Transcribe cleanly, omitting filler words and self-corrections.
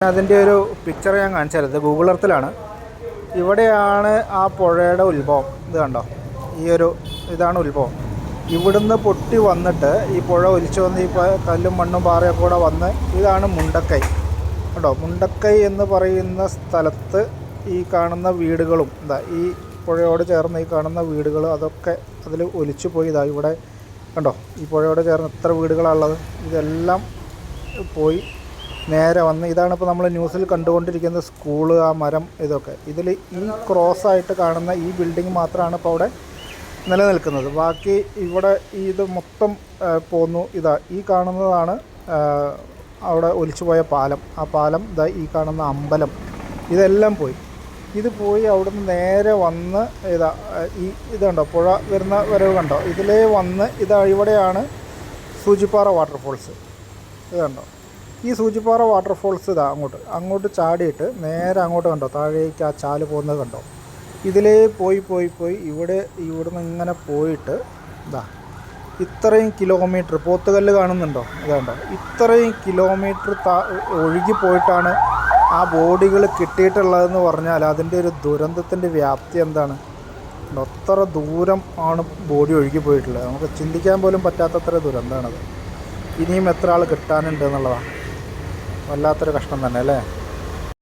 അതിൻ്റെ ഒരു പിക്ചർ ഞാൻ കാണിച്ചത് ഇത് ഗൂഗിൾ എർത്തിലാണ്. ഇവിടെയാണ് ആ പുഴയുടെ ഉത്ഭവം. ഇത് കണ്ടോ, ഇതാണ് ഉത്ഭവം. ഇവിടുന്ന് പൊട്ടി വന്നിട്ട് ഈ പുഴ ഒലിച്ചു വന്ന് ഈ കല്ലും മണ്ണും പാറയൊക്കെ കൂടെ വന്ന് ഇതാണ് മുണ്ടക്കൈ. കേട്ടോ, മുണ്ടക്കൈ എന്ന് പറയുന്ന സ്ഥലത്ത് ഈ കാണുന്ന വീടുകളും ഈ പുഴയോട് ചേർന്ന് ഈ കാണുന്ന വീടുകൾ അതൊക്കെ അതിൽ ഒലിച്ചു പോയി. ഇവിടെ കണ്ടോ, ഈ പുഴയോട് ചേർന്ന് എത്ര വീടുകളാണുള്ളത്. ഇതെല്ലാം പോയി നേരെ വന്ന് ഇതാണിപ്പോൾ നമ്മൾ ന്യൂസിൽ കണ്ടുകൊണ്ടിരിക്കുന്ന സ്കൂള്, ആ മരം, ഇതൊക്കെ. ഇതിൽ ഈ ക്രോസായിട്ട് കാണുന്ന ഈ ബിൽഡിംഗ് മാത്രമാണ് ഇപ്പോൾ അവിടെ നിലനിൽക്കുന്നത്. ബാക്കി ഇവിടെ ഇത് മൊത്തം പോന്നു. ഈ കാണുന്നതാണ് അവിടെ ഒലിച്ചു പോയ പാലം. ആ പാലം, ഈ കാണുന്ന അമ്പലം, ഇതെല്ലാം പോയി. ഇത് പോയി അവിടുന്ന് നേരെ വന്ന് ഇതുണ്ടോ പുഴ വരുന്ന വരവ് കണ്ടോ, ഇതിലേ വന്ന് ഇവിടെയാണ് സൂചിപ്പാറ വാട്ടർഫോൾസ്. ഇത് കണ്ടോ, ഈ സൂചിപ്പാറ വാട്ടർഫോൾസ് അങ്ങോട്ട് ചാടിയിട്ട് നേരെ അങ്ങോട്ട് കണ്ടോ, താഴേക്ക് ആ ചാല് പോകുന്നത് കണ്ടോ. ഇതിലേ പോയി ഇവിടുന്ന് ഇങ്ങനെ പോയിട്ട് ഇത്രയും കിലോമീറ്റർ പോത്തുകല്ല് കാണുന്നുണ്ടോ, ഇതുണ്ടോ, ഇത്രയും കിലോമീറ്റർ ഒഴുകി പോയിട്ടാണ് ആ ബോഡികൾ കിട്ടിയിട്ടുള്ളതെന്ന് പറഞ്ഞാൽ അതിൻ്റെ ഒരു ദുരന്തത്തിൻ്റെ വ്യാപ്തി എന്താണ്. അത്ര ദൂരം ആണ് ബോഡി ഒഴുകി പോയിട്ടുള്ളത്. നമുക്ക് ചിന്തിക്കാൻ പോലും പറ്റാത്തത്ര ദുരന്തമാണത്. ഇനിയും എത്ര ആൾ കിട്ടാനുണ്ട് എന്നുള്ളതാണ്. വല്ലാത്തൊരു കഷ്ടം തന്നെ അല്ലേ.